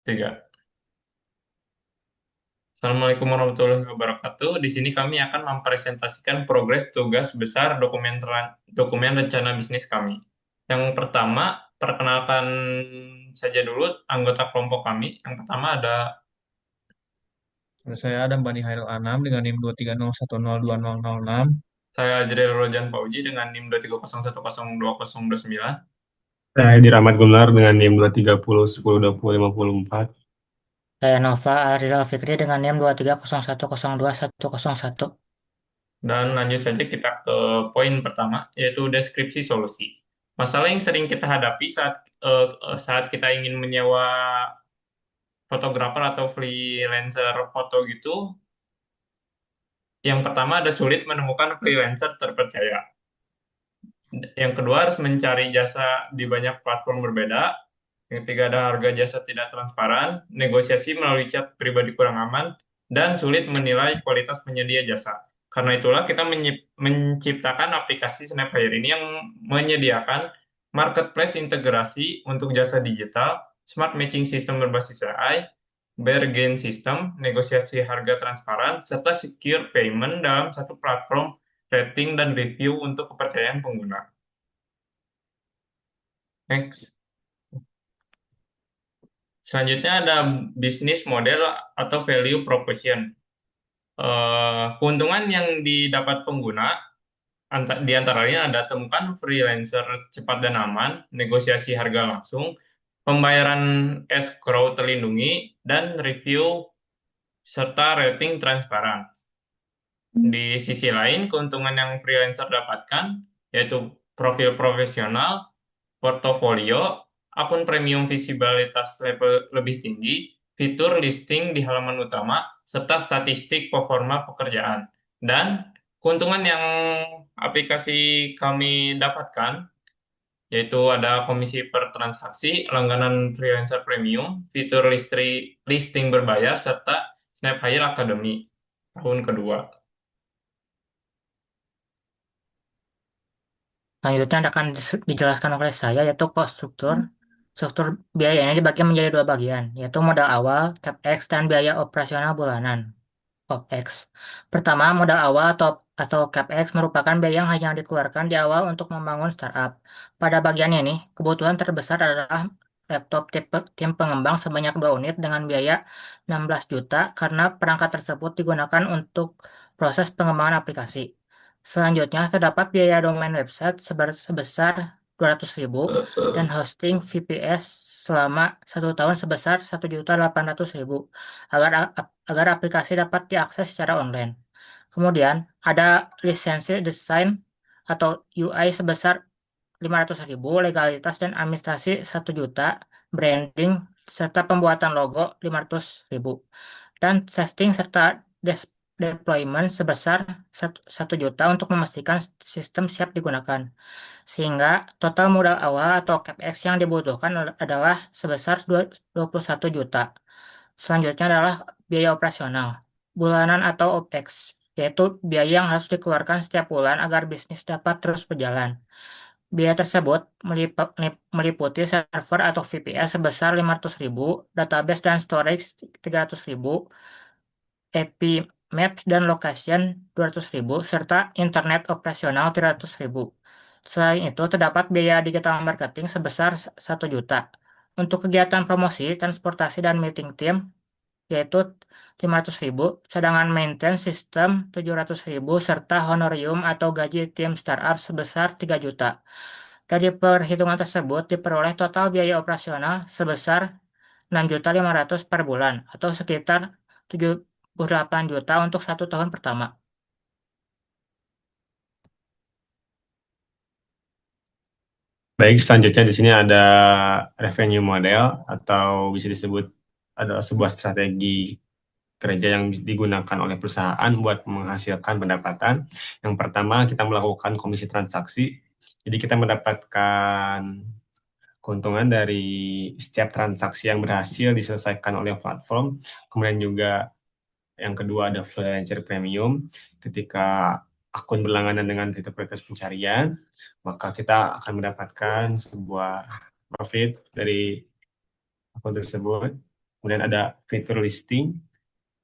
Tiga. Assalamualaikum warahmatullahi wabarakatuh. Di sini kami akan mempresentasikan progres tugas besar dokumen rencana bisnis kami. Yang pertama, perkenalkan saja dulu anggota kelompok kami. Yang pertama ada Saya Adam Bani Hairil Anam dengan NIM 230102006. saya Ajril Rojan Pauji dengan NIM 230102029. Saya Edi Rahmat Gunar dengan NIM 230101050. Saya Nova Arizal Fikri dengan NIM 230102101. Dan lanjut saja kita ke poin pertama, yaitu deskripsi solusi. Masalah yang sering kita hadapi saat kita ingin menyewa fotografer atau freelancer foto gitu, yang pertama ada sulit menemukan freelancer terpercaya. Yang kedua harus mencari jasa di banyak platform berbeda. Yang ketiga ada harga jasa tidak transparan, negosiasi melalui chat pribadi kurang aman, dan sulit menilai kualitas penyedia jasa. Karena itulah kita menciptakan aplikasi Snapfire ini yang menyediakan marketplace integrasi untuk jasa digital, smart matching system berbasis AI, bargain system, negosiasi harga transparan, serta secure payment dalam satu platform rating dan review untuk kepercayaan pengguna. Next. Selanjutnya ada bisnis model atau value proposition. Keuntungan yang didapat pengguna di antaranya ada temukan freelancer cepat dan aman, negosiasi harga langsung, pembayaran escrow terlindungi, dan review serta rating transparan. Di sisi lain, keuntungan yang freelancer dapatkan yaitu profil profesional, portofolio, akun premium visibilitas level lebih tinggi, fitur listing di halaman utama, serta statistik performa pekerjaan. Dan keuntungan yang aplikasi kami dapatkan, yaitu ada komisi per transaksi, langganan freelancer premium, fitur listing berbayar, serta Snap Hire Academy tahun kedua. Selanjutnya akan dijelaskan oleh saya yaitu cost struktur. Struktur biaya ini dibagi menjadi dua bagian, yaitu modal awal, CapEx, dan biaya operasional bulanan, OpEx. Pertama, modal awal atau CapEx merupakan biaya yang hanya dikeluarkan di awal untuk membangun startup. Pada bagian ini, kebutuhan terbesar adalah laptop tim pengembang sebanyak 2 unit dengan biaya 16 juta karena perangkat tersebut digunakan untuk proses pengembangan aplikasi. Selanjutnya, terdapat biaya domain website sebesar 200.000 dan hosting VPS selama 1 tahun sebesar 1.800.000 agar aplikasi dapat diakses secara online. Kemudian, ada lisensi desain atau UI sebesar 500.000, legalitas dan administrasi 1 juta, branding, serta pembuatan logo 500.000, dan testing serta deployment sebesar 1 juta untuk memastikan sistem siap digunakan. Sehingga total modal awal atau CapEx yang dibutuhkan adalah sebesar 21 juta. Selanjutnya adalah biaya operasional, bulanan atau OpEx, yaitu biaya yang harus dikeluarkan setiap bulan agar bisnis dapat terus berjalan. Biaya tersebut meliputi server atau VPS sebesar 500.000, database dan storage 300.000, AP Maps dan Location 200.000, serta internet operasional 300.000. Selain itu, terdapat biaya digital marketing sebesar 1 juta. Untuk kegiatan promosi, transportasi, dan meeting tim, yaitu 500.000, sedangkan maintenance sistem 700.000, serta honorium atau gaji tim startup sebesar 3 juta. Dari perhitungan tersebut diperoleh total biaya operasional sebesar 6.500.000 per bulan atau sekitar 78 juta untuk 1 tahun pertama. Baik, selanjutnya di sini ada revenue model atau bisa disebut adalah sebuah strategi kerja yang digunakan oleh perusahaan buat menghasilkan pendapatan. Yang pertama, kita melakukan komisi transaksi. Jadi kita mendapatkan keuntungan dari setiap transaksi yang berhasil diselesaikan oleh platform. Kemudian juga yang kedua ada freelancer premium. Ketika akun berlangganan dengan fitur prioritas pencarian, maka kita akan mendapatkan sebuah profit dari akun tersebut. Kemudian ada fitur listing.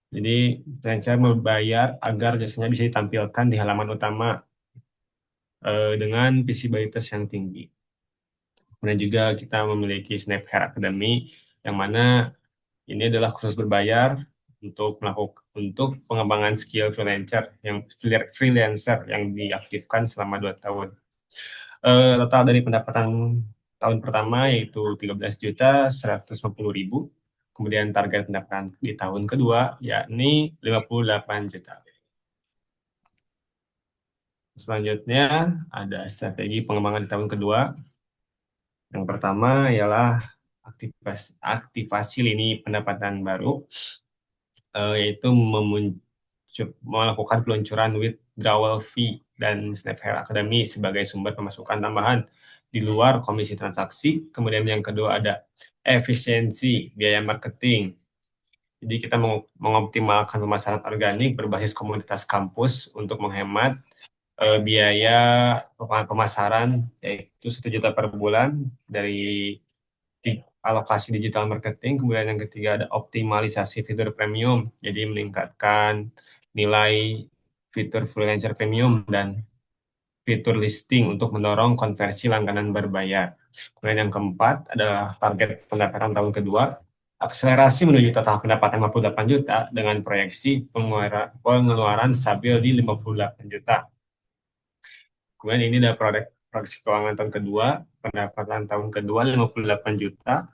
Jadi freelancer membayar agar jasanya bisa ditampilkan di halaman utama dengan visibilitas yang tinggi. Kemudian juga kita memiliki Snap Hair Academy yang mana ini adalah kursus berbayar untuk pengembangan skill freelancer yang diaktifkan selama 2 tahun. Total dari pendapatan tahun pertama yaitu 13.150.000. Kemudian target pendapatan di tahun kedua yakni 58 juta. Selanjutnya ada strategi pengembangan di tahun kedua. Yang pertama ialah aktivasi lini pendapatan baru, yaitu melakukan peluncuran withdrawal fee dan Snaphair Academy sebagai sumber pemasukan tambahan di luar komisi transaksi. Kemudian yang kedua ada efisiensi biaya marketing. Jadi kita mengoptimalkan pemasaran organik berbasis komunitas kampus untuk menghemat biaya pemasaran yaitu 1 juta per bulan dari alokasi digital marketing. Kemudian yang ketiga ada optimalisasi fitur premium, jadi meningkatkan nilai fitur freelancer premium dan fitur listing untuk mendorong konversi langganan berbayar. Kemudian yang keempat adalah target pendapatan tahun kedua, akselerasi menuju total pendapatan 58 juta dengan proyeksi pengeluaran stabil di 58 juta. Kemudian ini adalah proyeksi keuangan tahun kedua, pendapatan tahun kedua 58 juta,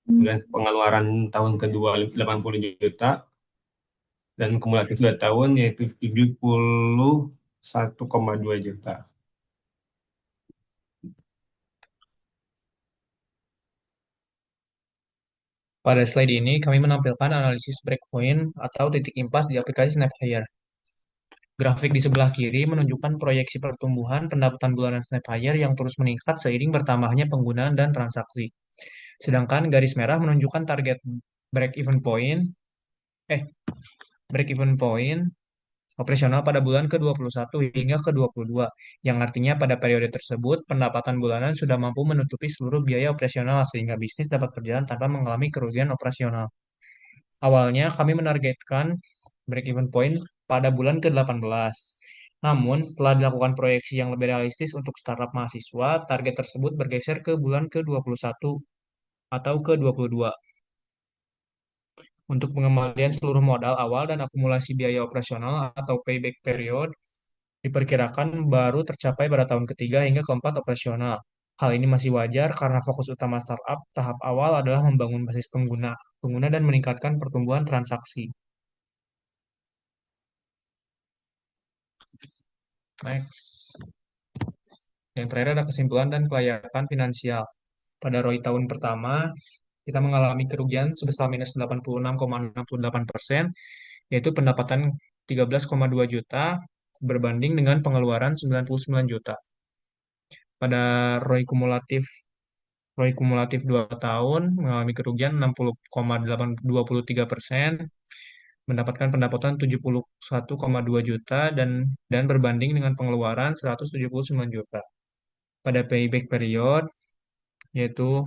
kemudian pengeluaran tahun kedua 80 juta, dan kumulatif 2 tahun yaitu 71,2 juta. Pada slide ini, kami menampilkan analisis breakpoint atau titik impas di aplikasi SnapHire. Grafik di sebelah kiri menunjukkan proyeksi pertumbuhan pendapatan bulanan SnapHire yang terus meningkat seiring bertambahnya penggunaan dan transaksi. Sedangkan garis merah menunjukkan target break-even point, break-even point operasional pada bulan ke-21 hingga ke-22, yang artinya pada periode tersebut pendapatan bulanan sudah mampu menutupi seluruh biaya operasional sehingga bisnis dapat berjalan tanpa mengalami kerugian operasional. Awalnya kami menargetkan break-even point pada bulan ke-18. Namun, setelah dilakukan proyeksi yang lebih realistis untuk startup mahasiswa, target tersebut bergeser ke bulan ke-21 atau ke-22. Untuk pengembalian seluruh modal awal dan akumulasi biaya operasional atau payback period diperkirakan baru tercapai pada tahun ketiga hingga keempat operasional. Hal ini masih wajar karena fokus utama startup tahap awal adalah membangun basis pengguna dan meningkatkan pertumbuhan transaksi. Next. Yang terakhir ada kesimpulan dan kelayakan finansial. Pada ROI tahun pertama, kita mengalami kerugian sebesar minus 86,68%, yaitu pendapatan 13,2 juta berbanding dengan pengeluaran 99 juta. Pada ROI kumulatif 2 tahun mengalami kerugian 60,23%, mendapatkan pendapatan 71,2 juta dan berbanding dengan pengeluaran 179 juta. Pada payback period, yaitu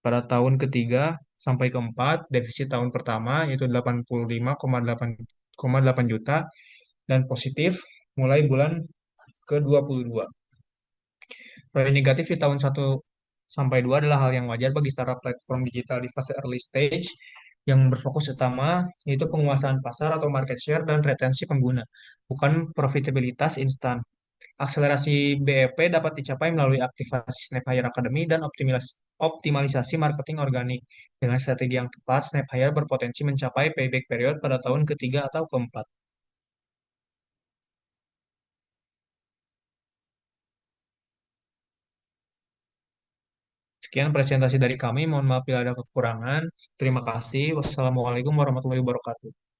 pada tahun ketiga sampai keempat, defisit tahun pertama yaitu 85,8 juta dan positif mulai bulan ke-22. Proyek negatif di tahun 1 sampai 2 adalah hal yang wajar bagi startup platform digital di fase early stage yang berfokus utama yaitu penguasaan pasar atau market share dan retensi pengguna, bukan profitabilitas instan. Akselerasi BEP dapat dicapai melalui aktivasi SnapHire Academy dan optimalisasi marketing organik. Dengan strategi yang tepat, SnapHire berpotensi mencapai payback period pada tahun ketiga atau keempat. Sekian presentasi dari kami. Mohon maaf bila ada kekurangan. Terima kasih. Wassalamualaikum warahmatullahi wabarakatuh.